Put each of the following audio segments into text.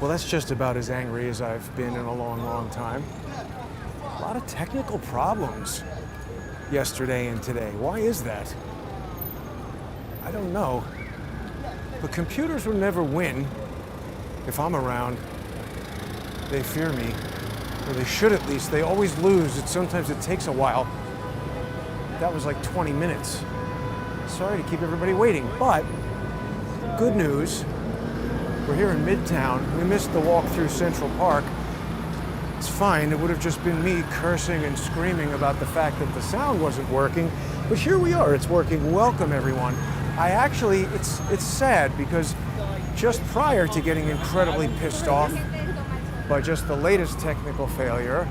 Well, that's just about as angry as I've been in a long, long time. A lot of technical problems yesterday and today. Why is that? I don't know. But computers will never win if I'm around. They fear me. Or they should at least. They always lose. Sometimes it takes a while. That was like 20 minutes. Sorry to keep everybody waiting, but good news. We're here in Midtown. We missed the walk through Central Park. It's fine. It would have just been me cursing and screaming about the fact that the sound wasn't working. But here we are. It's working. Welcome, everyone. It's sad because just prior to getting incredibly pissed off by just the latest technical failure,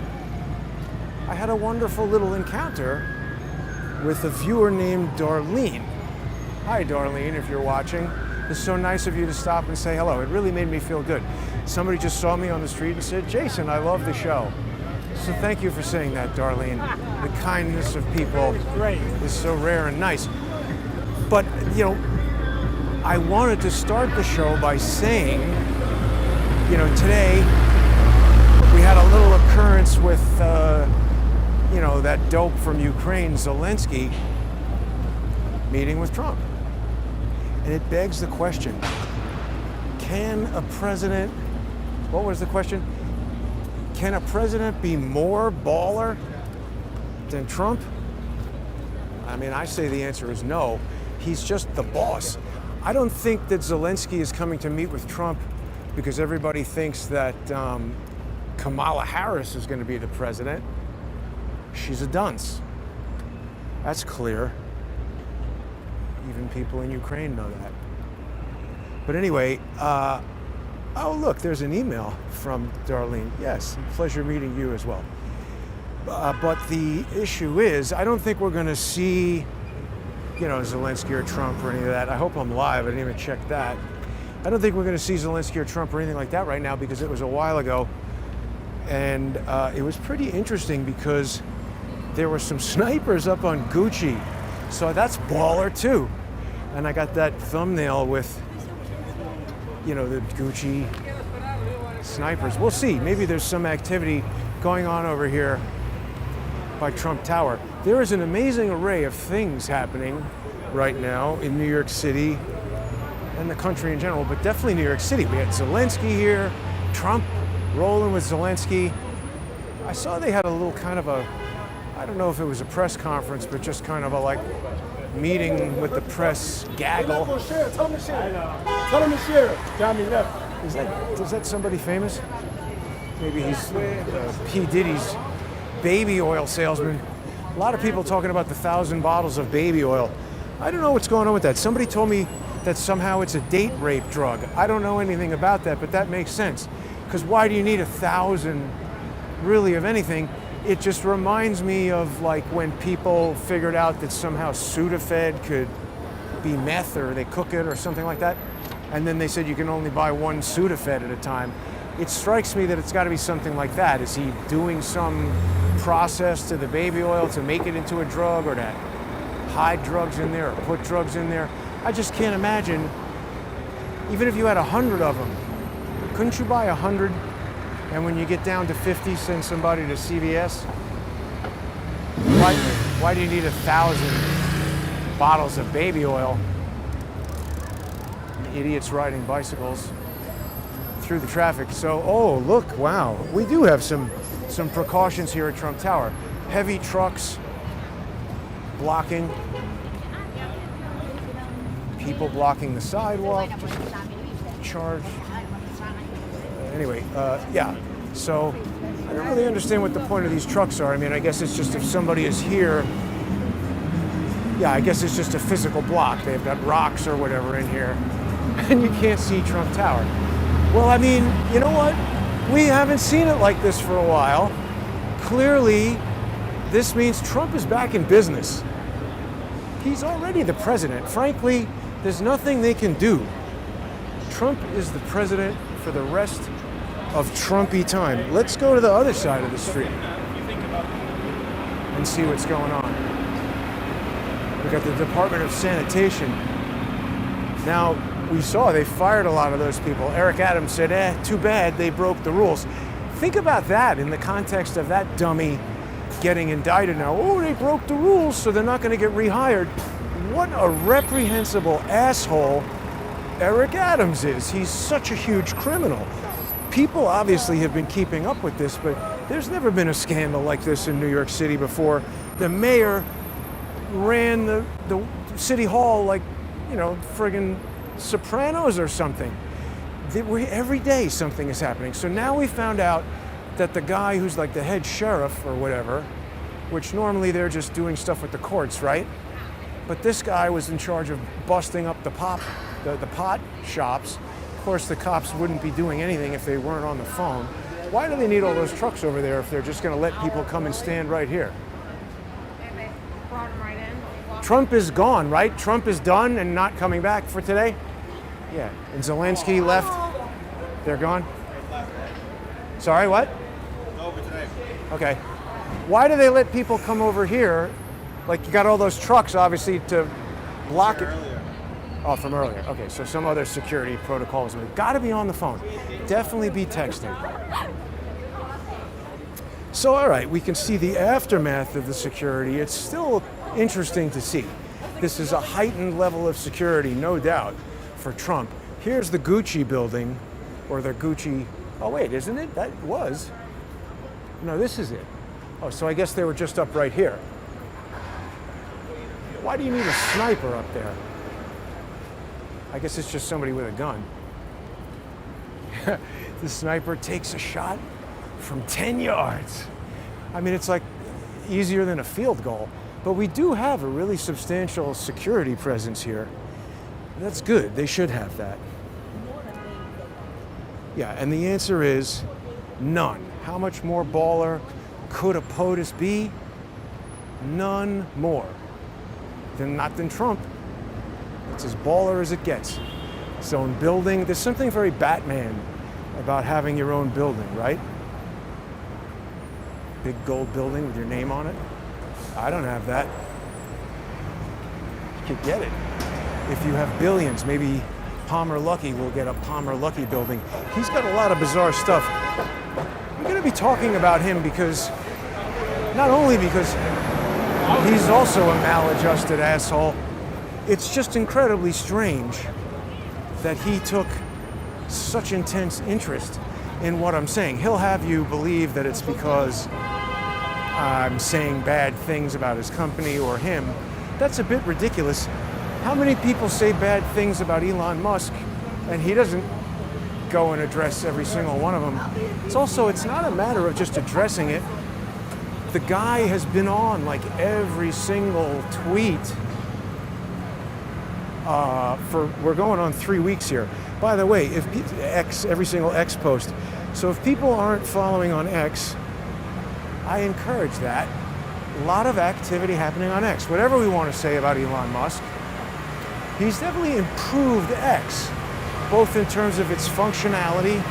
I had a wonderful little encounter with a viewer named Darlene. Hi, Darlene, if you're watching. It's so nice of you to stop and say hello. It really made me feel good. Somebody just saw me on the street and said, Jason, I love the show. So thank you for saying that, Darlene. The kindness of people is so rare and nice. But, you know, I wanted to start the show by saying, you know, today we had a little occurrence with, you know, that dope from Ukraine, Zelensky, meeting with Trump. And it begs the question, can a president, what was the question? Can a president be more baller than Trump? I mean, I say the answer is no. He's just the boss. I don't think that Zelensky is coming to meet with Trump because everybody thinks that Kamala Harris is going to be the president. She's a dunce. That's clear. Even people in Ukraine know that. But anyway, oh look, there's an email from Darlene. Yes, pleasure meeting you as well. But the issue is, I don't think we're going to see, you know, Zelensky or Trump or any of that. I hope I'm live. I didn't even check that. I don't think we're going to see Zelensky or Trump or anything like that right now because it was a while ago. And it was pretty interesting because there were some snipers up on Gucci. So that's baller too. And I got that thumbnail with, you know, the Gucci snipers. We'll see. Maybe there's some activity going on over here by Trump Tower. There is an amazing array of things happening right now in New York City and the country in general, but definitely New York City. We had Zelensky here, Trump rolling with Zelensky. I saw they had a little kind of a, I don't know if it was a press conference, but just kind of a like meeting with the press gaggle. Tell him to share. Johnny left. Is that somebody famous? Maybe he's P. Diddy's baby oil salesman. A lot of people talking about the 1,000 bottles of baby oil. I don't know what's going on with that. Somebody told me that somehow it's a date rape drug. I don't know anything about that, but that makes sense. Because why do you need 1,000 really of anything? It just reminds me of like when people figured out that somehow Sudafed could be meth or they cook it or something like that. And then they said you can only buy one Sudafed at a time. It strikes me that it's got to be something like that. Is he doing some process to the baby oil to make it into a drug or to hide drugs in there or put drugs in there? I just can't imagine, even if you had 100 of them, couldn't you buy 100? And when you get down to 50, send somebody to CVS? Why do you need 1,000 bottles of baby oil? Idiots riding bicycles through the traffic. So, oh, look, wow. We do have some precautions here at Trump Tower. Heavy trucks blocking, people blocking the sidewalk, just charge. Anyway, yeah, so I don't really understand what the point of these trucks are. I mean, I guess it's just if somebody is here, yeah, I guess it's just a physical block. They've got rocks or whatever in here, and you can't see Trump Tower. Well, I mean, you know what? We haven't seen it like this for a while. Clearly, this means Trump is back in business. He's already the president. Frankly, there's nothing they can do. Trump is the president for the rest of Trumpy time. Let's go to the other side of the street and see what's going on. We got the Department of Sanitation. Now, we saw they fired a lot of those people. Eric Adams said, too bad they broke the rules. Think about that in the context of that dummy getting indicted now. Oh, they broke the rules, so they're not going to get rehired. What a reprehensible asshole Eric Adams is. He's such a huge criminal. People obviously have been keeping up with this, but there's never been a scandal like this in New York City before. The mayor ran the city hall like, you know, friggin' Sopranos or something. Every day something is happening. So now we found out that the guy who's like the head sheriff or whatever, which normally they're just doing stuff with the courts, right? But this guy was in charge of busting up the pot shops. Of course, the cops wouldn't be doing anything if they weren't on the phone. Why do they need all those trucks over there if they're just going to let people come and stand right here? And they brought him right in. Trump is gone, right? Trump is done and not coming back for today? Yeah. And Zelensky left? They're gone? Sorry, what? Over today. Okay. Why do they let people come over here? Like, you got all those trucks, obviously, to block it. Earlier. Oh, from earlier. Okay, so some other security protocols. We've got to be on the phone. Definitely be texting. So, all right, we can see the aftermath of the security. It's still interesting to see. This is a heightened level of security, no doubt, for Trump. Here's the Gucci building, or the Gucci. Oh, wait, isn't it? That was. No, this is it. Oh, so I guess they were just up right here. Why do you need a sniper up there? I guess it's just somebody with a gun. The sniper takes a shot from 10 yards. I mean, it's like easier than a field goal. But we do have a really substantial security presence here. That's good. They should have that. Yeah, and the answer is none. How much more baller could a POTUS be? None more. Not than Trump. It's as baller as it gets. Its own building. There's something very Batman about having your own building, right? Big gold building with your name on it. I don't have that. You could get it. If you have billions, maybe Palmer Luckey will get a Palmer Luckey building. He's got a lot of bizarre stuff. We're going to be talking about him because, not only because he's also a maladjusted asshole, it's just incredibly strange that he took such intense interest in what I'm saying. He'll have you believe that it's because I'm saying bad things about his company or him. That's a bit ridiculous. How many people say bad things about Elon Musk and he doesn't go and address every single one of them? It's not a matter of just addressing it. The guy has been on like every single tweet we're going on 3 weeks here. By the way, every single X post. So if people aren't following on X, I encourage that. A lot of activity happening on X. Whatever we want to say about Elon Musk, he's definitely improved X, both in terms of its functionality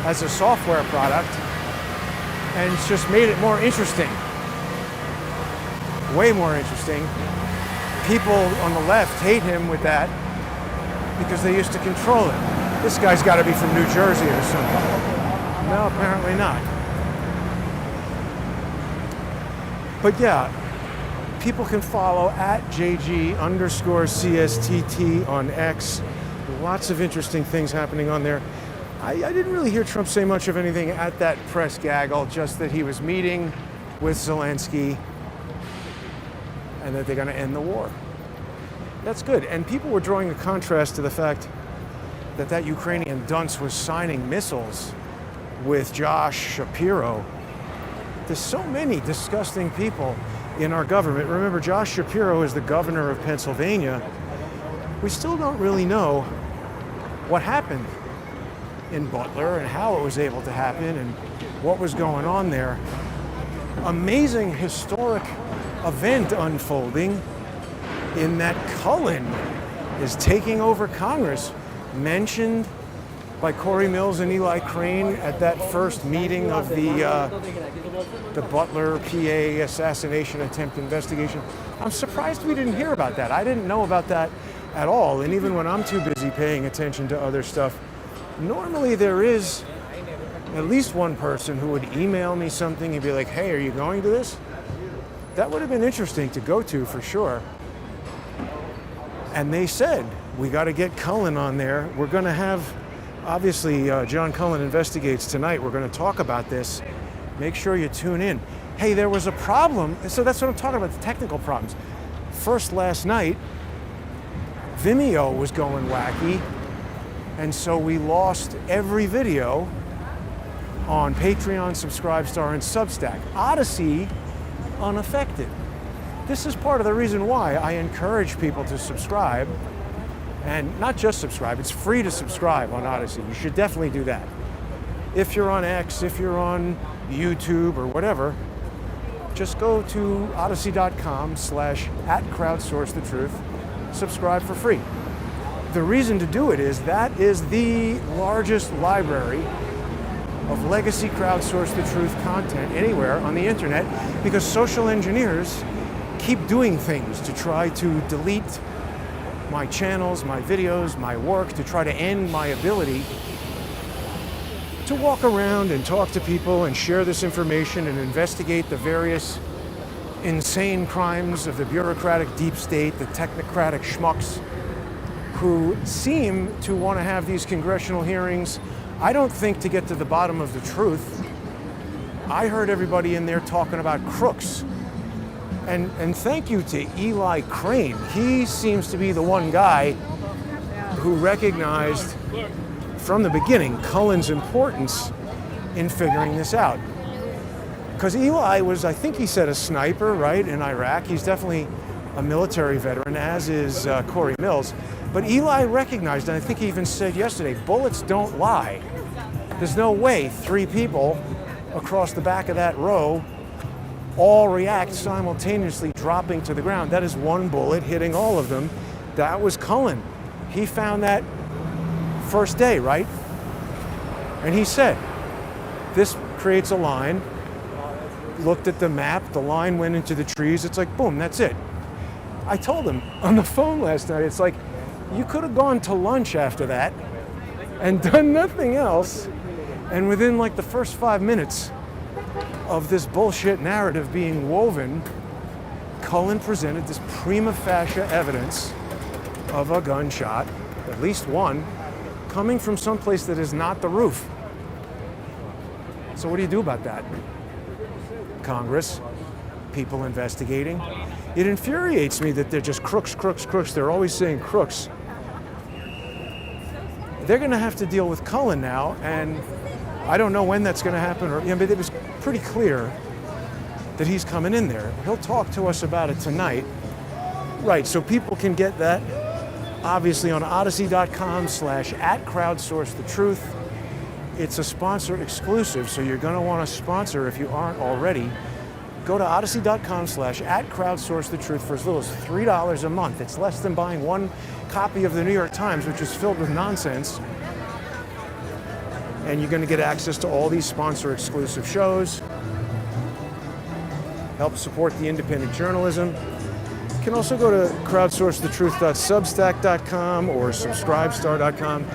as a software product, and it's just made it more interesting. Way more interesting. People on the left hate him with that because they used to control him. This guy's got to be from New Jersey or something. No, apparently not. But yeah, people can follow at JG_CSTT on X. Lots of interesting things happening on there. I didn't really hear Trump say much of anything at that press gaggle, just that he was meeting with Zelensky and that they're going to end the war. That's good. And people were drawing a contrast to the fact that that Ukrainian dunce was signing missiles with Josh Shapiro. There's so many disgusting people in our government. Remember, Josh Shapiro is the governor of Pennsylvania. We still don't really know what happened in Butler and how it was able to happen and what was going on there. Amazing historic event unfolding in that Cullen is taking over Congress, mentioned by Corey Mills and Eli Crane at that first meeting of the Butler PA assassination attempt investigation. I'm surprised we didn't hear about that. I didn't know about that at all. And even when I'm too busy paying attention to other stuff, normally there is at least one person who would email me something and be like, hey, are you going to this? That would have been interesting to go to for sure. And they said, we got to get Cullen on there. We're going to have, obviously, John Cullen Investigates tonight. We're going to talk about this. Make sure you tune in. Hey, there was a problem. So that's what I'm talking about, the technical problems. First, last night, Vimeo was going wacky. And so we lost every video on Patreon, Subscribestar, and Substack. Odyssey, unaffected. This is part of the reason why I encourage people to subscribe, and not just subscribe, it's free to subscribe on Odyssey. You should definitely do that. If you're on X, if you're on YouTube or whatever, just go to odyssey.com/@crowdsourcethetruth, subscribe for free. The reason to do it is that is the largest library of legacy crowdsource the truth content anywhere on the internet, because social engineers keep doing things to try to delete my channels, my videos, my work, to try to end my ability to walk around and talk to people and share this information and investigate the various insane crimes of the bureaucratic deep state, the technocratic schmucks who seem to want to have these congressional hearings, I don't think to get to the bottom of the truth. I heard everybody in there talking about crooks. And thank you to Eli Crane. He seems to be the one guy who recognized from the beginning Cullen's importance in figuring this out. Because Eli was, I think he said, a sniper, right, in Iraq. He's definitely a military veteran, as is Corey Mills. But Eli recognized, and I think he even said yesterday, bullets don't lie. There's no way 3 people across the back of that row all react simultaneously dropping to the ground. That is one bullet hitting all of them. That was Cullen. He found that first day, right? And he said, this creates a line. Looked at the map, the line went into the trees. It's like, boom, that's it. I told him on the phone last night, it's like, you could have gone to lunch after that and done nothing else. And within like the first 5 minutes of this bullshit narrative being woven, Cullen presented this prima facie evidence of a gunshot, at least one, coming from someplace that is not the roof. So what do you do about that? Congress, people investigating. It infuriates me that they're just crooks, crooks, crooks. They're always saying crooks. They're going to have to deal with Cullen now, and I don't know when that's going to happen. But it was pretty clear that he's coming in there. He'll talk to us about it tonight. Right, so people can get that obviously on odyssey.com/@crowdsourcethetruth. It's a sponsor exclusive, so you're going to want to sponsor if you aren't already. Go to odyssey.com/@crowdsourcethetruth for as little as $3 a month. It's less than buying one copy of the New York Times, which is filled with nonsense. And you're going to get access to all these sponsor exclusive shows. Help support the independent journalism. You can also go to crowdsourcethetruth.substack.com or subscribestar.com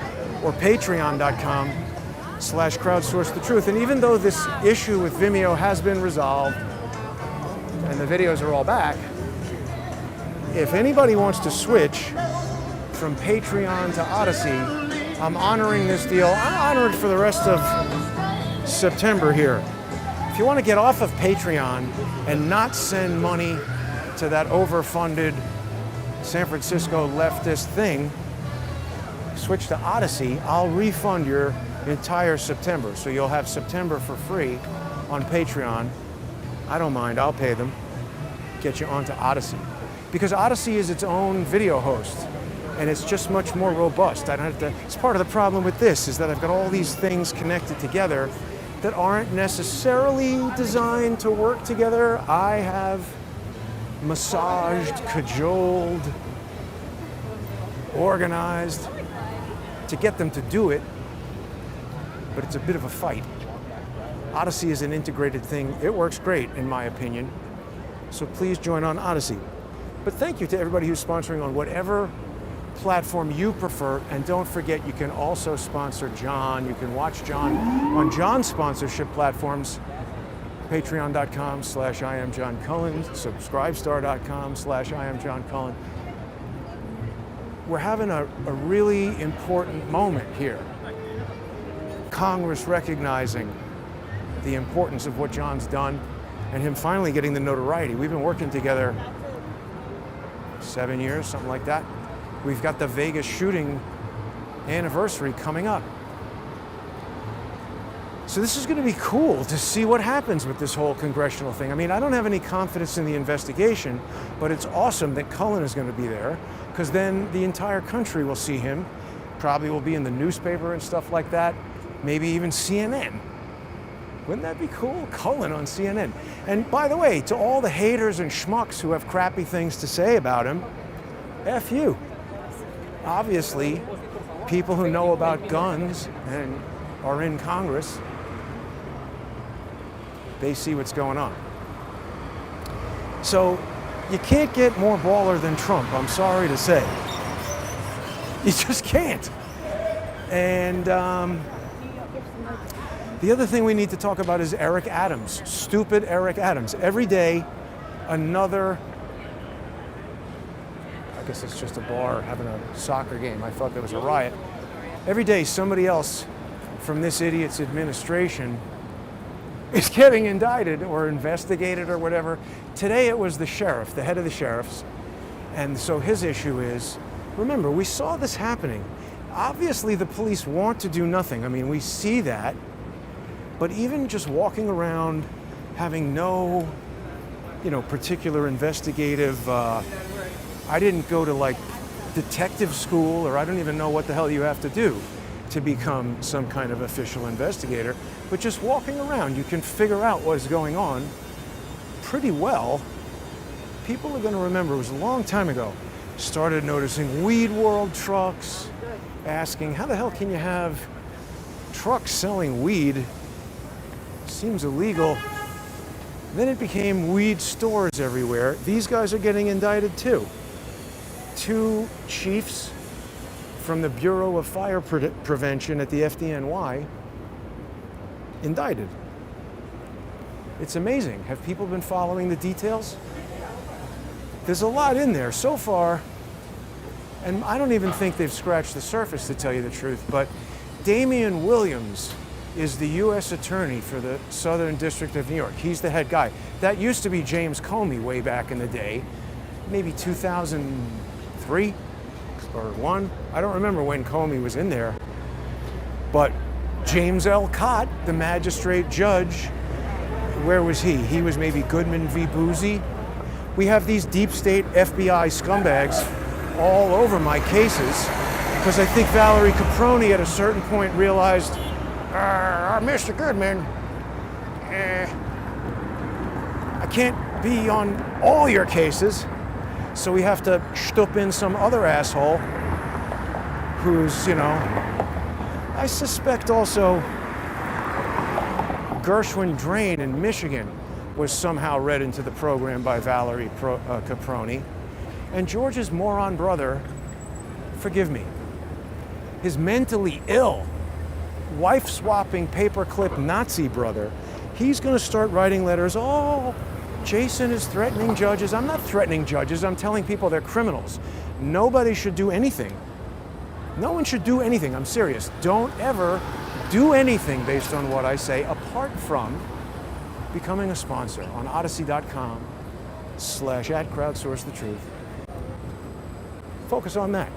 or patreon.com/crowdsourcethetruth. And even though this issue with Vimeo has been resolved and the videos are all back, if anybody wants to switch from Patreon to Odyssey, I'm honoring this deal. I'm honored for the rest of September here. If you want to get off of Patreon and not send money to that overfunded San Francisco leftist thing, switch to Odyssey. I'll refund your entire September. So you'll have September for free on Patreon. I don't mind, I'll pay them. Get you onto Odyssey. Because Odyssey is its own video host, and it's just much more robust. I don't have to, it's part of the problem with this, is that I've got all these things connected together that aren't necessarily designed to work together. I have massaged, cajoled, organized to get them to do it, but it's a bit of a fight. Odyssey is an integrated thing. It works great, in my opinion. So please join on Odyssey. But thank you to everybody who's sponsoring on whatever platform you prefer. And don't forget, you can also sponsor John. You can watch John on John's sponsorship platforms, patreon.com/IamJohnCullen, subscribestar.com/IamJohnCullen. We're having a really important moment here. Congress recognizing the importance of what John's done and him finally getting the notoriety. We've been working together 7 years, something like that. We've got the Vegas shooting anniversary coming up. So this is going to be cool to see what happens with this whole congressional thing. I mean, I don't have any confidence in the investigation, but it's awesome that Cullen is going to be there, because then the entire country will see him. Probably will be in the newspaper and stuff like that. Maybe even CNN. Wouldn't that be cool? Cullen on CNN. And by the way, to all the haters and schmucks who have crappy things to say about him, F you. Obviously, people who know about guns and are in Congress, they see what's going on. So you can't get more baller than Trump, I'm sorry to say. You just can't. And the other thing we need to talk about is Eric Adams. Stupid Eric Adams. Every day, another, I guess it's just a bar having a soccer game. I thought there was a riot. Every day, somebody else from this idiot's administration is getting indicted or investigated or whatever. Today it was the sheriff, the head of the sheriffs. And so his issue is, remember, we saw this happening. Obviously the police want to do nothing. I mean, we see that. But even just walking around having no, particular investigative, I didn't go to like detective school, or I don't even know what the hell you have to do to become some kind of official investigator. But just walking around, you can figure out what is going on pretty well. People are going to remember, it was a long time ago, started noticing Weed World trucks, asking, how the hell can you have trucks selling weed? Seems illegal. Then it became weed stores everywhere. These guys are getting indicted too. 2 chiefs from the Bureau of Fire Prevention at the FDNY indicted. It's amazing. Have people been following the details? There's a lot in there so far, and I don't even think they've scratched the surface, to tell you the truth, but Damian Williams is the U.S. Attorney for the Southern District of New York. He's the head guy. That used to be James Comey way back in the day, maybe 2003 or 1. I don't remember when Comey was in there. But James L. Cott, the magistrate judge, where was he? He was maybe Goodman v. Boozy. We have these deep state FBI scumbags all over my cases, because I think Valerie Caproni at a certain point realized, Mr. Goodman, I can't be on all your cases, so we have to shtup in some other asshole who's, I suspect also Gershwin Drain in Michigan was somehow read into the program by Valerie Caproni. And George's moron brother, forgive me, his mentally ill, wife-swapping, paperclip Nazi brother, he's going to start writing letters. Oh, Jason is threatening judges. I'm not threatening judges. I'm telling people they're criminals. Nobody should do anything. No one should do anything. I'm serious. Don't ever do anything based on what I say, apart from becoming a sponsor on odyssey.com/@crowdsourcethetruth. Focus on that.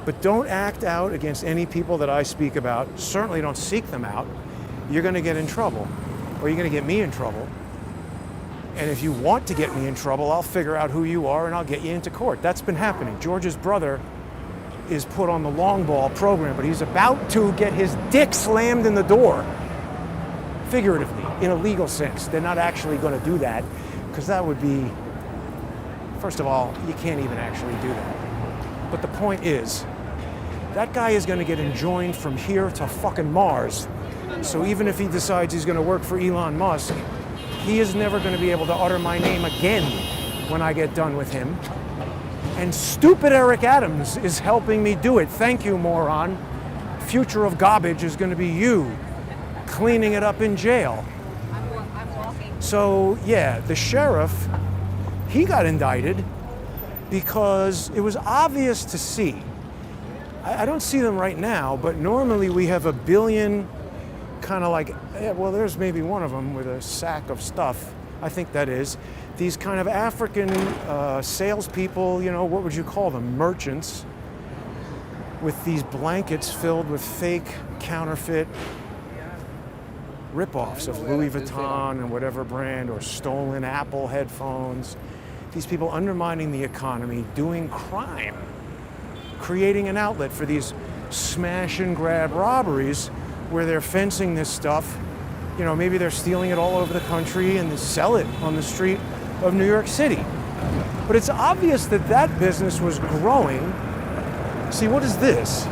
But don't act out against any people that I speak about. Certainly don't seek them out. You're going to get in trouble, or you're going to get me in trouble. And if you want to get me in trouble, I'll figure out who you are and I'll get you into court. That's been happening. George's brother is put on the long ball program, but he's about to get his dick slammed in the door, figuratively, in a legal sense. They're not actually going to do that, because that would be, first of all, you can't even actually do that. But the point is, that guy is going to get enjoined from here to fucking Mars. So even if he decides he's going to work for Elon Musk, he is never going to be able to utter my name again when I get done with him. And stupid Eric Adams is helping me do it. Thank you, moron. Future of garbage is going to be you cleaning it up in jail. I'm walking. So, yeah, the sheriff, he got indicted because it was obvious to see. I don't see them right now, but normally we have a billion kind of like, well, there's maybe one of them with a sack of stuff. I think that is. These kind of African salespeople, you know, what would you call them? Merchants, with these blankets filled with fake, counterfeit ripoffs of Louis Vuitton and whatever brand, or stolen Apple headphones. These people undermining the economy, doing crime, creating an outlet for these smash and grab robberies where they're fencing this stuff. You know, maybe they're stealing it all over the country and they sell it on the street of New York City. But it's obvious that that business was growing. See, what is this?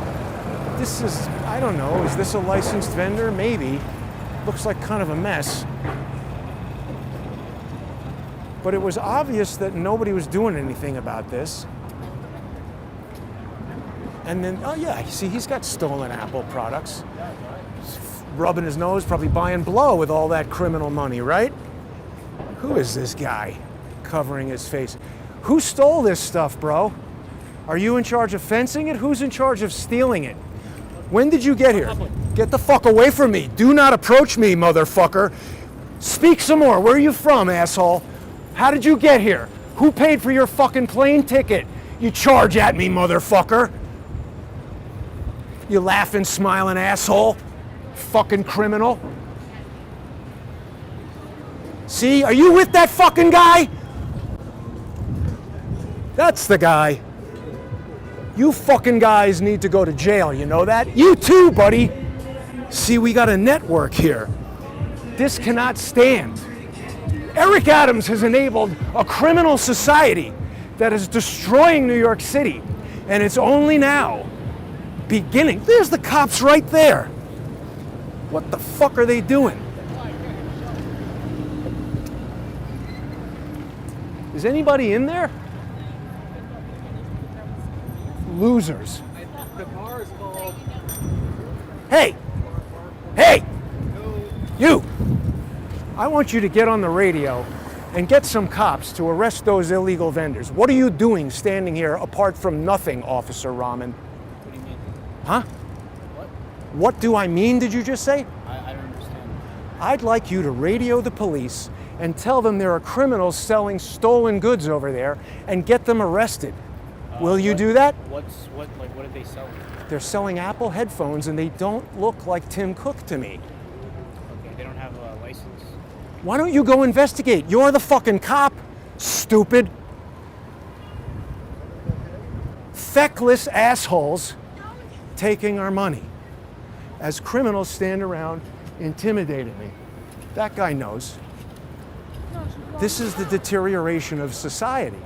This is, I don't know, is this a licensed vendor? Maybe. Looks like kind of a mess. But it was obvious that nobody was doing anything about this. And then, oh yeah, see, he's got stolen Apple products. Rubbing his nose, probably buying blow with all that criminal money, right? Who is this guy covering his face? Who stole this stuff, bro? Are you in charge of fencing it? Who's in charge of stealing it? When did you get here? Get the fuck away from me. Do not approach me, motherfucker. Speak some more. Where are you from, asshole? How did you get here? Who paid for your fucking plane ticket? You charge at me, motherfucker. You laughing, smiling asshole. Fucking criminal. See, are you with that fucking guy? That's the guy. You fucking guys need to go to jail, you know that? You too, buddy. See, we got a network here. This cannot stand. Eric Adams has enabled a criminal society that is destroying New York City. And it's only now beginning. There's the cops right there. What the fuck are they doing? Is anybody in there? Losers. The bar is called. Hey! Hey! You! I want you to get on the radio and get some cops to arrest those illegal vendors. What are you doing standing here apart from nothing, Officer Rahman? What do you mean? Huh? What? What do I mean, did you just say? I don't understand. I'd like you to radio the police and tell them there are criminals selling stolen goods over there and get them arrested. Will you do that? What did they sell? They're selling Apple headphones and they don't look like Tim Cook to me. Okay, they don't have a license. Why don't you go investigate? You're the fucking cop, stupid. Feckless assholes taking our money as criminals stand around intimidating me. That guy knows. This is the deterioration of society.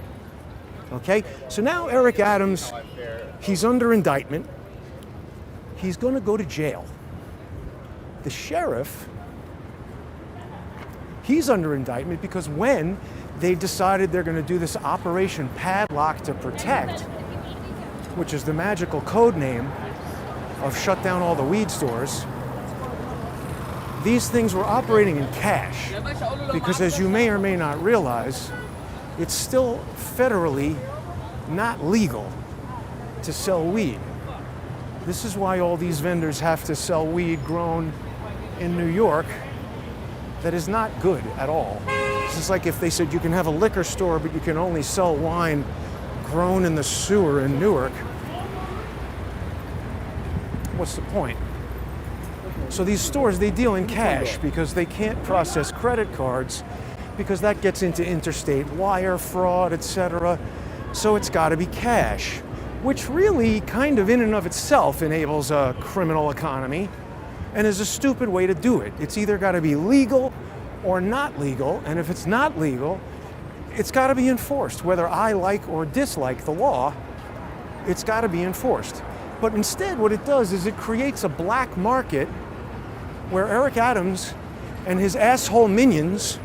Okay? So now Eric Adams, he's under indictment. He's going to go to jail. The sheriff, he's under indictment because when they decided they're going to do this Operation Padlock to Protect, which is the magical code name of shut down all the weed stores, these things were operating in cash because, as you may or may not realize, it's still federally not legal to sell weed. This is why all these vendors have to sell weed grown in New York that is not good at all. It's just like if they said you can have a liquor store, but you can only sell wine grown in the sewer in Newark. What's the point? So these stores, they deal in cash because they can't process credit cards because that gets into interstate wire fraud, etc. So it's got to be cash, which really kind of in and of itself enables a criminal economy and is a stupid way to do it. It's either got to be legal or not legal, and if it's not legal, it's got to be enforced. Whether I like or dislike the law, it's got to be enforced. But instead, what it does is it creates a black market where Eric Adams and his asshole minions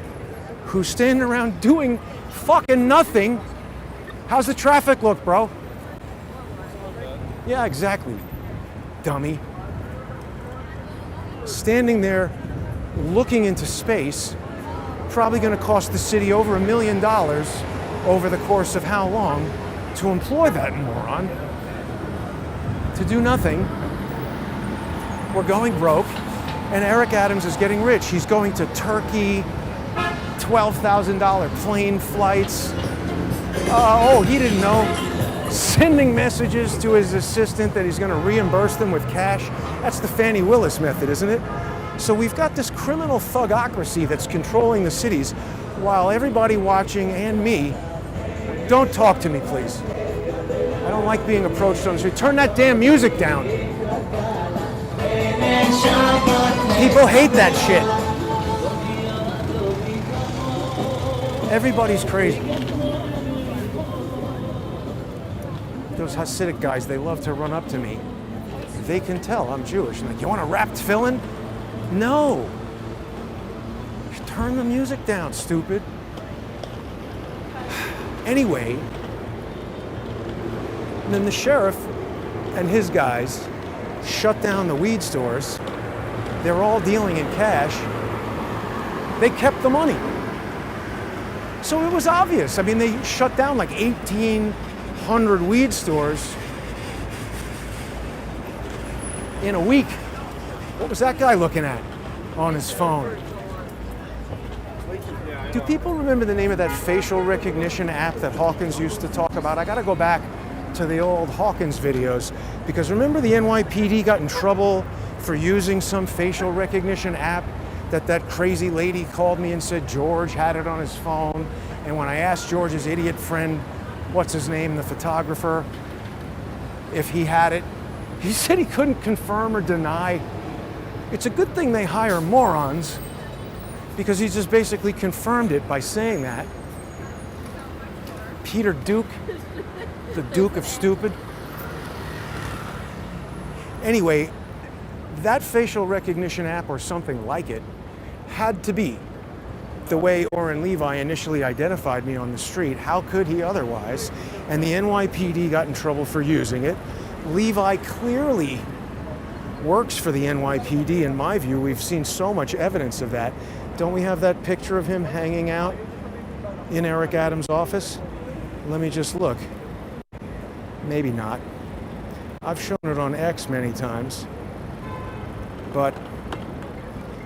who stand around doing fucking nothing How's the traffic look, bro? Yeah, exactly, dummy. Standing there looking into space, probably going to cost the city over $1 million over the course of how long to employ that moron to do nothing. We're going broke, and Eric Adams is getting rich. He's going to Turkey, $12,000 plane flights. He didn't know. Sending messages to his assistant that he's going to reimburse them with cash. That's the Fannie Willis method, isn't it? So we've got this criminal thugocracy that's controlling the cities while everybody watching and me, don't talk to me, please. I don't like being approached on the street. Turn that damn music down. People hate that shit. Everybody's crazy. Those Hasidic guys, they love to run up to me. They can tell I'm Jewish. And like, you want a wrapped fill-in? No. Turn the music down, stupid. Anyway, then the sheriff and his guys shut down the weed stores. They're all dealing in cash. They kept the money. So it was obvious. I mean, they shut down like 1,800 weed stores in a week. What was that guy looking at on his phone? Do people remember the name of that facial recognition app that Hawkins used to talk about? I gotta go back to the old Hawkins videos, because remember the NYPD got in trouble for using some facial recognition app that crazy lady called me and said George had it on his phone. And when I asked George's idiot friend, what's his name, the photographer, if he had it, he said he couldn't confirm or deny. It's a good thing they hire morons, because he just basically confirmed it by saying that. Peter Duke, the Duke of Stupid. Anyway, that facial recognition app or something like it had to be the way Orrin Levi initially identified me on the street. How could he otherwise? And the NYPD got in trouble for using it. Levi clearly works for the NYPD, in my view. We've seen so much evidence of that. Don't we have that picture of him hanging out in Eric Adams' office? Let me just look. Maybe not. I've shown it on X many times. But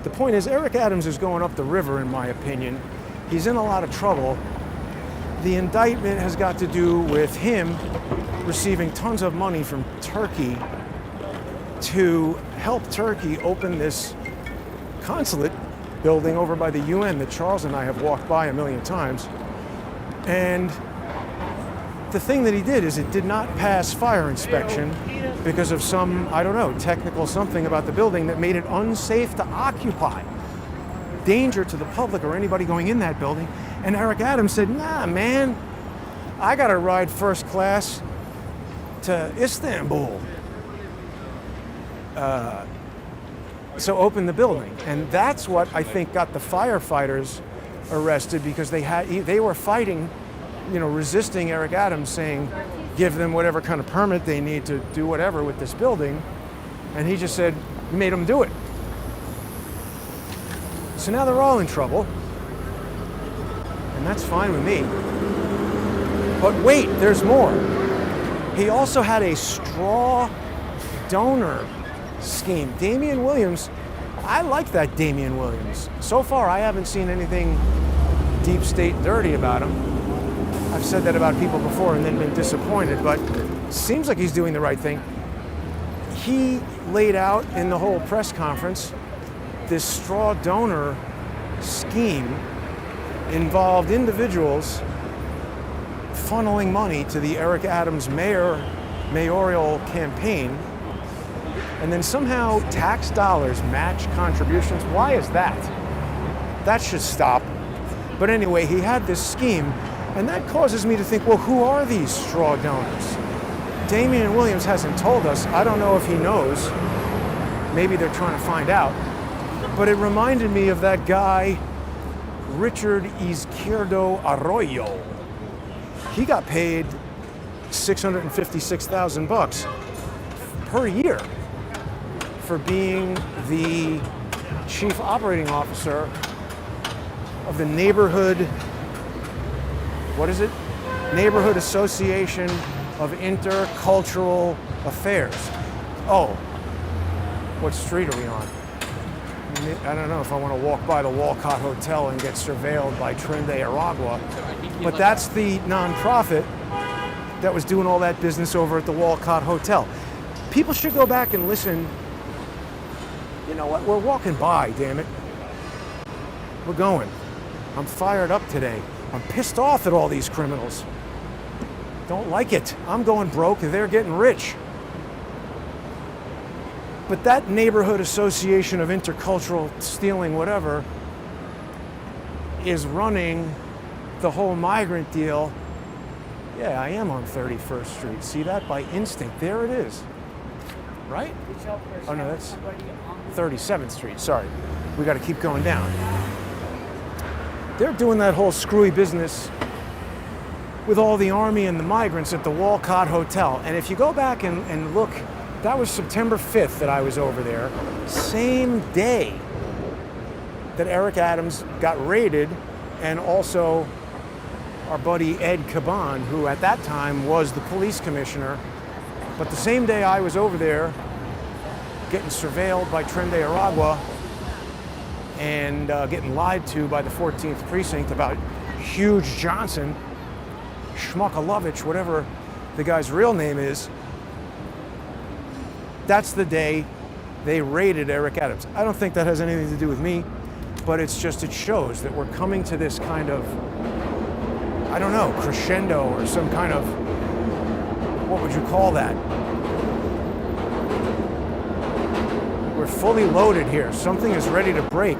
the point is, Eric Adams is going up the river, in my opinion. He's in a lot of trouble. The indictment has got to do with him receiving tons of money from Turkey to help Turkey open this consulate building over by the UN that Charles and I have walked by a million times. And the thing that he did is it did not pass fire inspection because of some, I don't know, technical something about the building that made it unsafe to occupy. Danger to the public or anybody going in that building. And Eric Adams said, nah, man, I got to ride first class to Istanbul. So open the building. And that's what I think got the firefighters arrested, because they were fighting, resisting Eric Adams saying, give them whatever kind of permit they need to do whatever with this building. And he just said, made them do it. So now they're all in trouble. And that's fine with me. But wait, there's more. He also had a straw donor scheme. Damian Williams, I like that Damian Williams. So far, I haven't seen anything deep state dirty about him. I've said that about people before and then been disappointed, but seems like he's doing the right thing. He laid out in the whole press conference this straw donor scheme involved individuals funneling money to the Eric Adams mayoral campaign, and then somehow tax dollars match contributions. Why is that? That should stop. But anyway, he had this scheme, and that causes me to think, well, who are these straw donors? Damian Williams hasn't told us. I don't know if he knows. Maybe they're trying to find out. But it reminded me of that guy, Richard Izquierdo Arroyo. He got paid $656,000 per year for being the chief operating officer of the Neighborhood Association of Intercultural Affairs. Oh, what street are we on? I don't know if I want to walk by the Walcott Hotel and get surveilled by Tren de Aragua, but that's the nonprofit that was doing all that business over at the Walcott Hotel. People should go back and listen. You know what? We're walking by, damn it. We're going. I'm fired up today. I'm pissed off at all these criminals. Don't like it. I'm going broke and they're getting rich. But that Neighborhood Association of Intercultural Stealing whatever is running the whole migrant deal. Yeah, I am on 31st Street. See that? By instinct. There it is. Right? Oh no, that's 37th Street. Sorry. We got to keep going down. They're doing that whole screwy business with all the army and the migrants at the Walcott Hotel. And if you go back and look, that was September 5th that I was over there. Same day that Eric Adams got raided, and also our buddy Ed Caban, who at that time was the police commissioner. But the same day I was over there getting surveilled by Tren de Aragua and getting lied to by the 14th Precinct about Huge Johnson, Schmuckalovich, whatever the guy's real name is, that's the day they raided Eric Adams. I don't think that has anything to do with me, but it shows that we're coming to this kind of, I don't know, crescendo or some kind of, what would you call that? We're fully loaded here. Something is ready to break.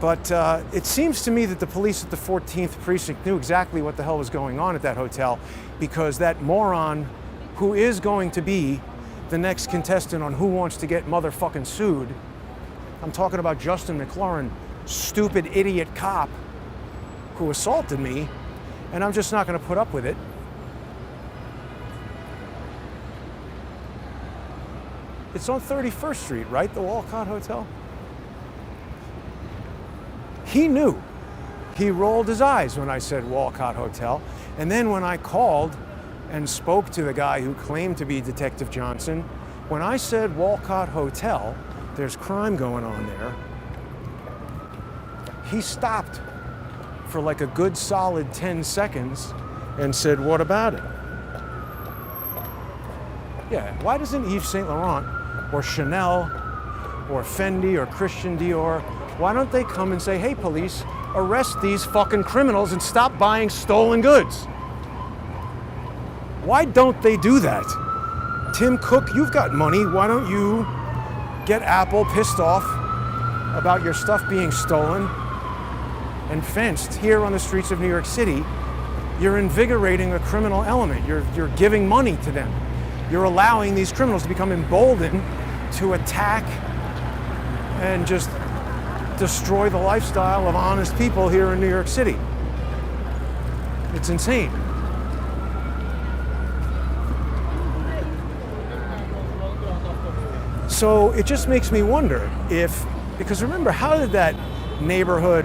But it seems to me that the police at the 14th Precinct knew exactly what the hell was going on at that hotel, because that moron who is going to be the next contestant on Who Wants to Get Motherfucking Sued, I'm talking about Justin McLaurin, stupid idiot cop who assaulted me, and I'm just not going to put up with it. It's on 31st Street, right? The Walcott Hotel? He knew. He rolled his eyes when I said Walcott Hotel. And then when I called and spoke to the guy who claimed to be Detective Johnson, when I said Walcott Hotel, there's crime going on there, he stopped for like a good solid 10 seconds and said, what about it? Yeah, why doesn't Yves Saint Laurent or Chanel or Fendi or Christian Dior, why don't they come and say, hey police, arrest these fucking criminals and stop buying stolen goods? Why don't they do that? Tim Cook, you've got money, why don't you get Apple pissed off about your stuff being stolen and fenced here on the streets of New York City? You're invigorating a criminal element. You're giving money to them. You're allowing these criminals to become emboldened to attack and just destroy the lifestyle of honest people here in New York City. It's insane. So it just makes me wonder if, because remember, how did that Neighborhood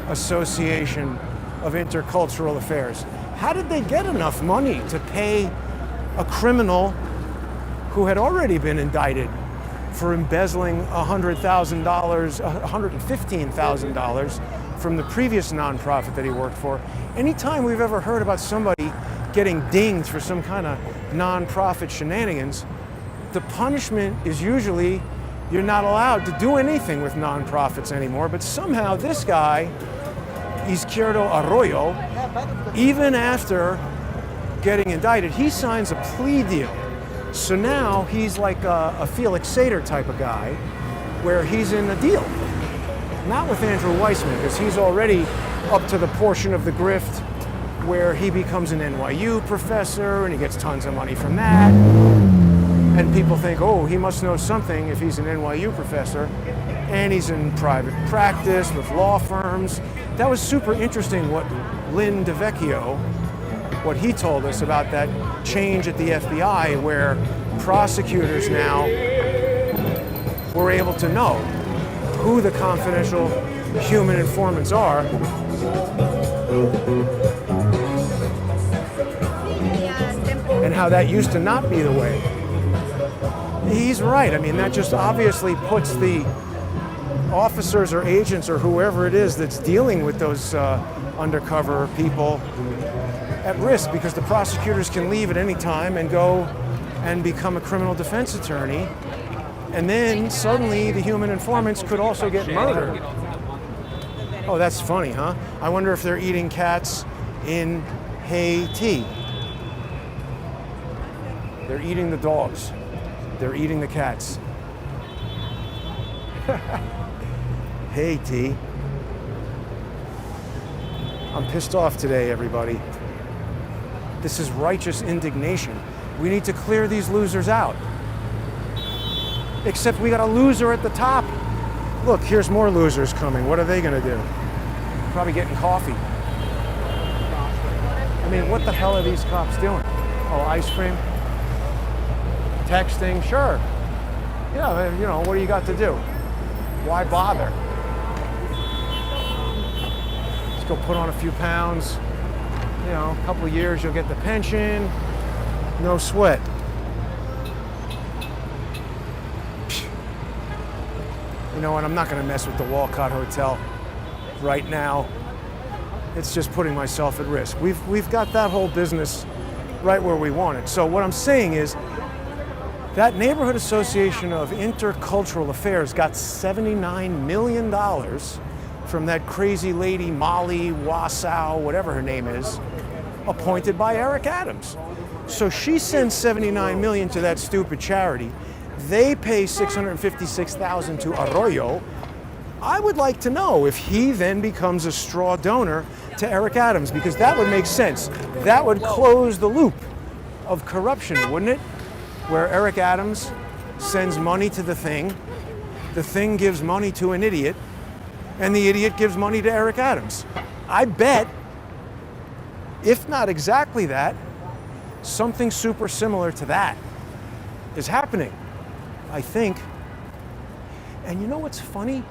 Association of Intercultural Affairs, how did they get enough money to pay a criminal who had already been indicted for embezzling $115,000 from the previous nonprofit that he worked for? Anytime we've ever heard about somebody getting dinged for some kind of nonprofit shenanigans, the punishment is usually you're not allowed to do anything with nonprofits anymore. But somehow this guy, Izquierdo Arroyo, even after getting indicted, he signs a plea deal. So now he's like a Felix Sater type of guy, where he's in a deal. Not with Andrew Weissman, because he's already up to the portion of the grift where he becomes an NYU professor and he gets tons of money from that. And people think, oh, he must know something if he's an NYU professor. and he's in private practice with law firms. That was super interesting what Lynn DeVecchio, what he told us about that change at the FBI where prosecutors now were able to know who the confidential human informants are. And how that used to not be the way. He's right. I mean, that just obviously puts the officers or agents or whoever it is that's dealing with those undercover people at risk, because the prosecutors can leave at any time and go and become a criminal defense attorney. And then suddenly the human informants could also get murdered. Oh, that's funny, huh? I wonder if they're eating cats in Haiti. They're eating the dogs. They're eating the cats. Haiti. I'm pissed off today, everybody. This is righteous indignation. We need to clear these losers out. Except we got a loser at the top. Look, here's more losers coming. What are they gonna do? Probably getting coffee. I mean, what the hell are these cops doing? Oh, ice cream? Texting? Sure. Yeah, you know, what do you got to do? Why bother? Let's go put on a few pounds. You know, a couple of years, you'll get the pension. No sweat. You know what, I'm not gonna mess with the Walcott Hotel right now. It's just putting myself at risk. We've got that whole business right where we want it. So what I'm saying is, that Neighborhood Association of Intercultural Affairs got $79 million from that crazy lady, Molly Wassow, whatever her name is, appointed by Eric Adams. So she sends $79 million to that stupid charity. They pay $656,000 to Arroyo. I would like to know if he then becomes a straw donor to Eric Adams, because that would make sense. That would close the loop of corruption, wouldn't it? Where Eric Adams sends money to the thing gives money to an idiot, and the idiot gives money to Eric Adams. I bet, if not exactly that, something super similar to that is happening, I think. And you know what's funny?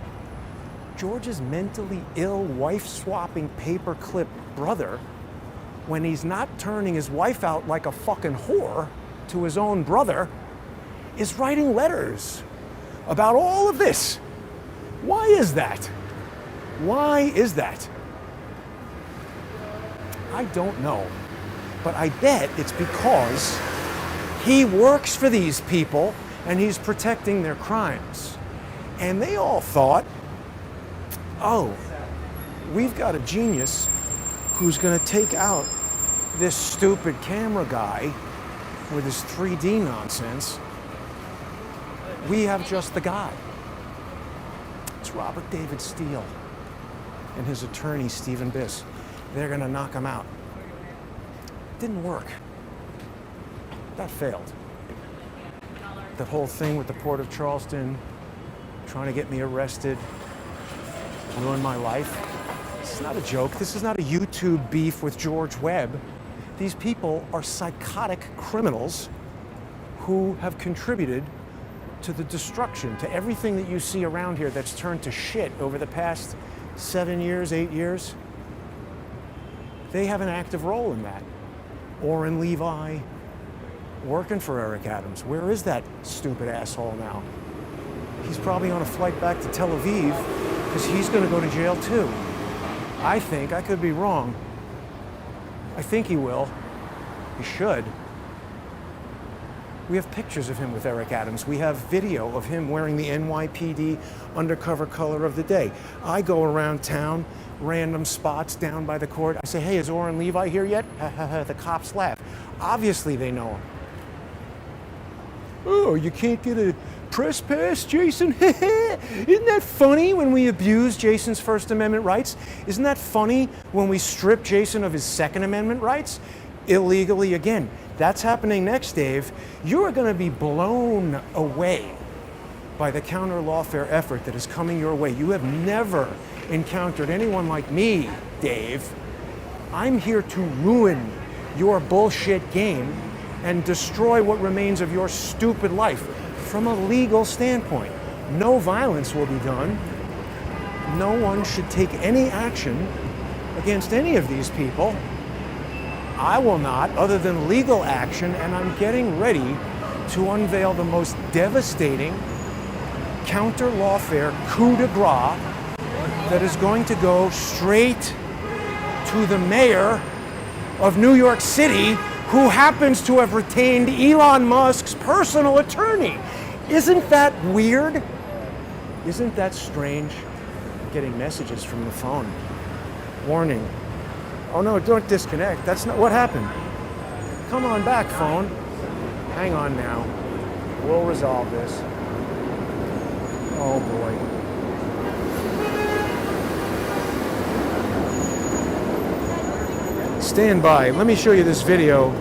George's mentally ill, wife-swapping paperclip brother, when he's not turning his wife out like a fucking whore to his own brother, is writing letters about all of this. Why is that? Why is that? I don't know. But I bet it's because he works for these people and he's protecting their crimes. And they all thought, oh, we've got a genius who's gonna take out this stupid camera guy with his 3D nonsense. We have just the guy. It's Robert David Steele and his attorney, Stephen Biss. They're gonna knock him out. Didn't work. That failed. That whole thing with the Port of Charleston, trying to get me arrested, ruined my life. This is not a joke. This is not a YouTube beef with George Webb. These people are psychotic criminals who have contributed to the destruction, to everything that you see around here that's turned to shit over the past 7 years, 8 years. They have an active role in that. Orrin Levi, working for Eric Adams. Where is that stupid asshole now? He's probably on a flight back to Tel Aviv because he's going to go to jail too. I think, I could be wrong. I think he will. He should. We have pictures of him with Eric Adams. We have video of him wearing the NYPD undercover color of the day. I go around town, random spots down by the court. I say, hey, is Orrin Levi here yet? The cops laugh. Obviously they know him. Oh, you can't get a press pass, Jason? Isn't that funny when we abuse Jason's First Amendment rights? Isn't that funny when we strip Jason of his Second Amendment rights? Illegally again. That's happening next, Dave. You are going to be blown away by the counter lawfare effort that is coming your way. You have never encountered anyone like me, Dave. I'm here to ruin your bullshit game and destroy what remains of your stupid life from a legal standpoint. No violence will be done. No one should take any action against any of these people. I will not, other than legal action, and I'm getting ready to unveil the most devastating counter lawfare coup de grace that is going to go straight to the mayor of New York City, who happens to have retained Elon Musk's personal attorney. Isn't that weird? Isn't that strange? Getting messages from the phone. Warning. Oh no, don't disconnect. That's not what happened. Come on back, phone. Hang on now. We'll resolve this. Oh boy. Stand by. Let me show you this video.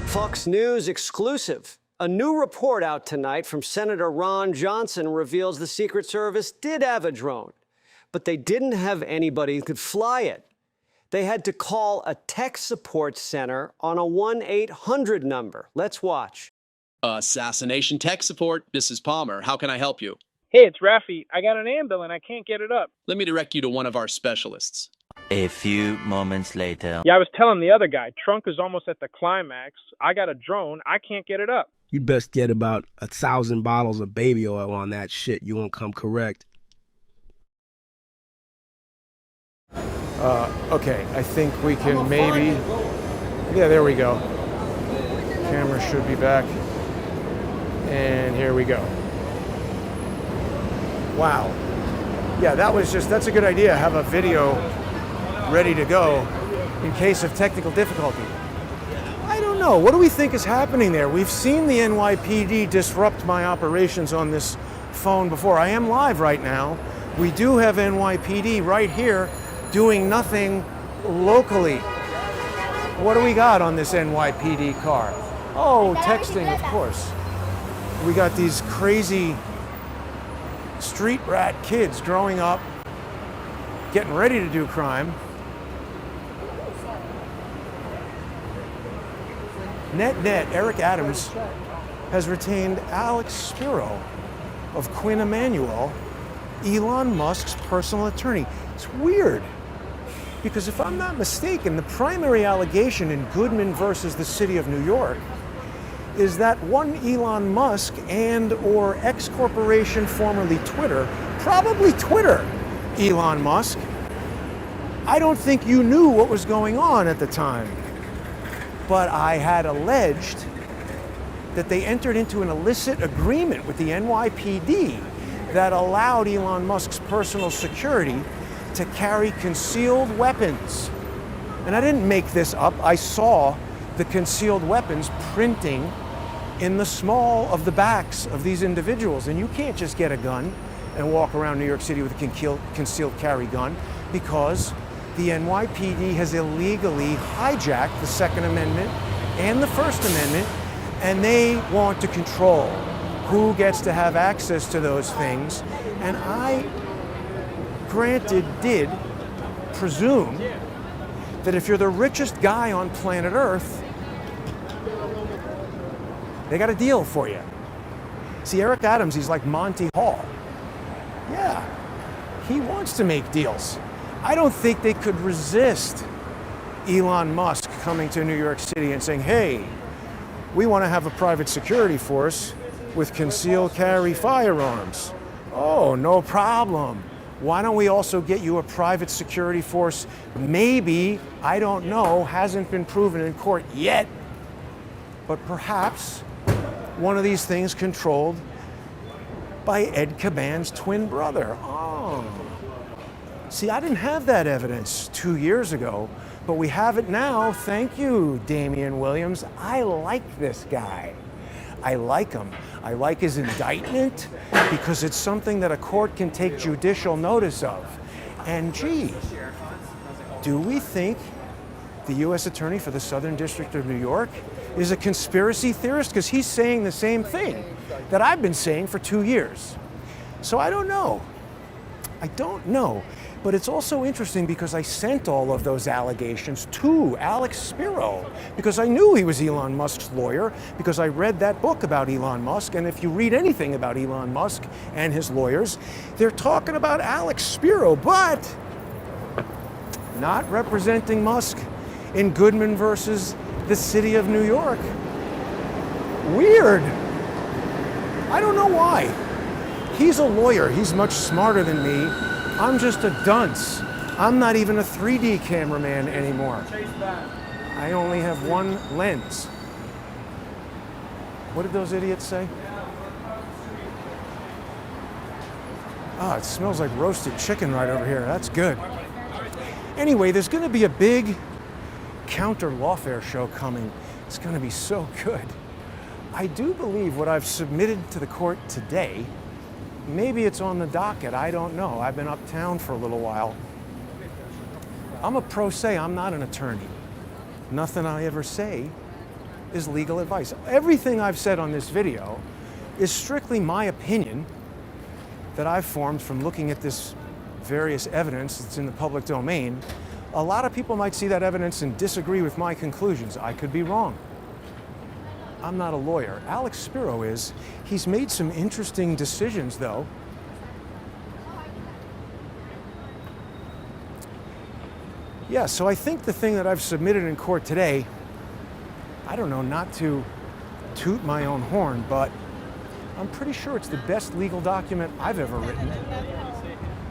Fox News exclusive. A new report out tonight from Senator Ron Johnson reveals the Secret Service did have a drone, but they didn't have anybody who could fly it. They had to call a tech support center on a 1-800 number. Let's watch. Assassination tech support. This is Palmer. How can I help you? Hey, it's Rafi. I got an ambulance and I can't get it up. Let me direct you to one of our specialists. A few moments later. Yeah, I was telling the other guy, trunk is almost at the climax. I got a drone. I can't get it up. You best get about 1,000 bottles of baby oil on that shit. You won't come correct. Okay, I think we can maybe... Yeah, there we go. Camera should be back. And here we go. Wow. Yeah, that's a good idea. Have a video ready to go in case of technical difficulty. I don't know. What do we think is happening there? We've seen the NYPD disrupt my operations on this phone before. I am live right now. We do have NYPD right here doing nothing locally. What do we got on this NYPD car? Oh, texting, of course. We got these crazy street rat kids growing up, getting ready to do crime. Net, Eric Adams has retained Alex Spiro of Quinn Emanuel, Elon Musk's personal attorney. It's weird, because if I'm not mistaken, the primary allegation in Goodman versus the City of New York is that one Elon Musk and or X Corporation, formerly Twitter, probably Twitter, Elon Musk, I don't think you knew what was going on at the time. But I had alleged that they entered into an illicit agreement with the NYPD that allowed Elon Musk's personal security to carry concealed weapons. And I didn't make this up. I saw the concealed weapons printing in the small of the backs of these individuals. And you can't just get a gun and walk around New York City with a concealed carry gun, because the NYPD has illegally hijacked the Second Amendment and the First Amendment, and they want to control who gets to have access to those things. And I, granted, did presume that if you're the richest guy on planet Earth, they got a deal for you. See, Eric Adams, he's like Monty Hall. Yeah, he wants to make deals. I don't think they could resist Elon Musk coming to New York City and saying, hey, we want to have a private security force with concealed carry firearms. Oh, no problem. Why don't we also get you a private security force? Maybe, I don't know, hasn't been proven in court yet, but perhaps one of these things controlled by Ed Caban's twin brother. Oh. See, I didn't have that evidence 2 years ago, but we have it now. Thank you, Damian Williams. I like this guy. I like him. I like his indictment because it's something that a court can take judicial notice of. And gee, do we think the U.S. Attorney for the Southern District of New York is a conspiracy theorist? Because he's saying the same thing that I've been saying for 2 years. So I don't know. I don't know. But it's also interesting because I sent all of those allegations to Alex Spiro because I knew he was Elon Musk's lawyer, because I read that book about Elon Musk. And if you read anything about Elon Musk and his lawyers, they're talking about Alex Spiro, but not representing Musk in Goodman versus the city of New York. Weird. I don't know why. He's a lawyer. He's much smarter than me. I'm just a dunce. I'm not even a 3D cameraman anymore. I only have one lens. What did those idiots say? Ah, it smells like roasted chicken right over here. That's good. Anyway, there's going to be a big counter lawfare show coming. It's going to be so good. I do believe what I've submitted to the court today, maybe it's on the docket, I don't know. I've been uptown for a little while. I'm a pro se, I'm not an attorney. Nothing I ever say is legal advice. Everything I've said on this video is strictly my opinion that I've formed from looking at this various evidence that's in the public domain. A lot of people might see that evidence and disagree with my conclusions. I could be wrong. I'm not a lawyer. Alex Spiro is. He's made some interesting decisions, though. Yeah, so I think the thing that I've submitted in court today, I don't know, not to toot my own horn, but I'm pretty sure it's the best legal document I've ever written.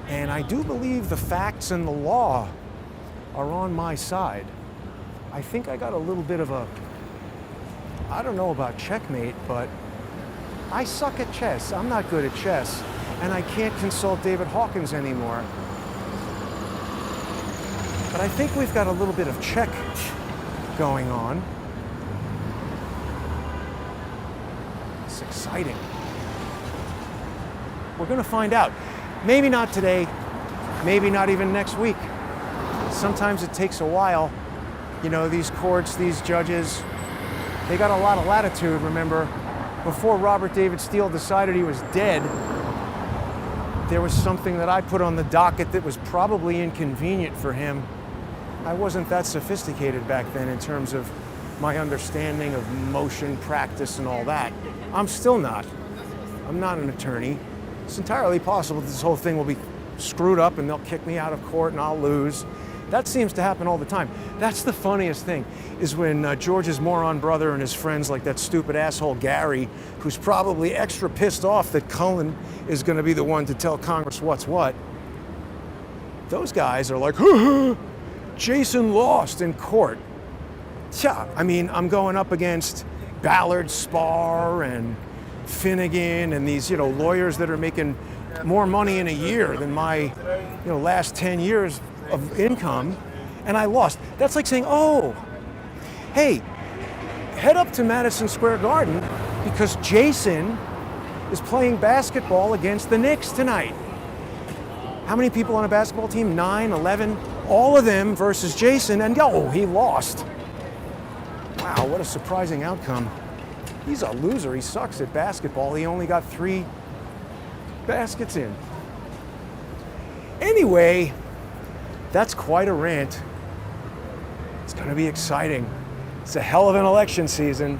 And I do believe the facts and the law are on my side. I think I got a little bit of a, I don't know about checkmate, but I suck at chess. I'm not good at chess, and I can't consult David Hawkins anymore. But I think we've got a little bit of check going on. It's exciting. We're going to find out. Maybe not today, maybe not even next week. Sometimes it takes a while. You know, these courts, these judges, they got a lot of latitude, remember. Before Robert David Steele decided he was dead, there was something that I put on the docket that was probably inconvenient for him. I wasn't that sophisticated back then in terms of my understanding of motion practice and all that. I'm still not. I'm not an attorney. It's entirely possible that this whole thing will be screwed up and they'll kick me out of court and I'll lose. That seems to happen all the time. That's the funniest thing, is when George's moron brother and his friends, like that stupid asshole Gary, who's probably extra pissed off that Cullen is going to be the one to tell Congress what's what. Those guys are like, Jason lost in court. Yeah, I mean, I'm going up against Ballard Spahr and Finnegan and these, you know, lawyers that are making more money in a year than my, you know, last 10 years of income, and I lost. That's like saying, oh, hey, head up to Madison Square Garden because Jason is playing basketball against the Knicks tonight. How many people on a basketball team? 9, 11, all of them versus Jason, and oh, he lost. Wow, what a surprising outcome. He's a loser. He sucks at basketball. He only got 3 baskets in. Anyway, that's quite a rant. It's going to be exciting. It's a hell of an election season.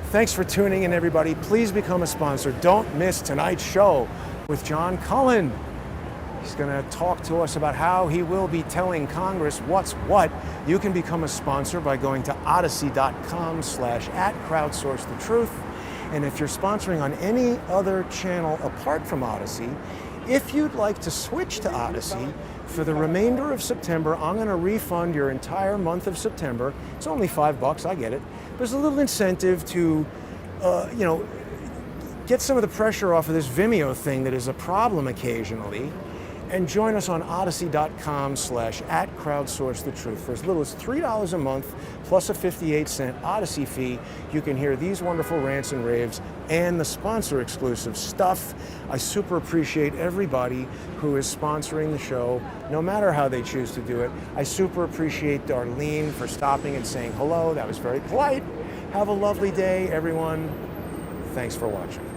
Thanks for tuning in, everybody. Please become a sponsor. Don't miss tonight's show with John Cullen. He's going to talk to us about how he will be telling Congress what's what. You can become a sponsor by going to odyssey.com/@crowdsourcethetruth. And if you're sponsoring on any other channel apart from Odyssey, if you'd like to switch to Odyssey for the remainder of September, I'm going to refund your entire month of September. It's only $5, I get it. There's a little incentive to, you know, get some of the pressure off of this Vimeo thing that is a problem occasionally. And join us on odyssey.com/@crowdsourcethetruth. For as little as $3 a month, plus a 58-cent Odyssey fee, you can hear these wonderful rants and raves and the sponsor exclusive stuff. I super appreciate everybody who is sponsoring the show, no matter how they choose to do it. I super appreciate Darlene for stopping and saying hello. That was very polite. Have a lovely day, everyone. Thanks for watching.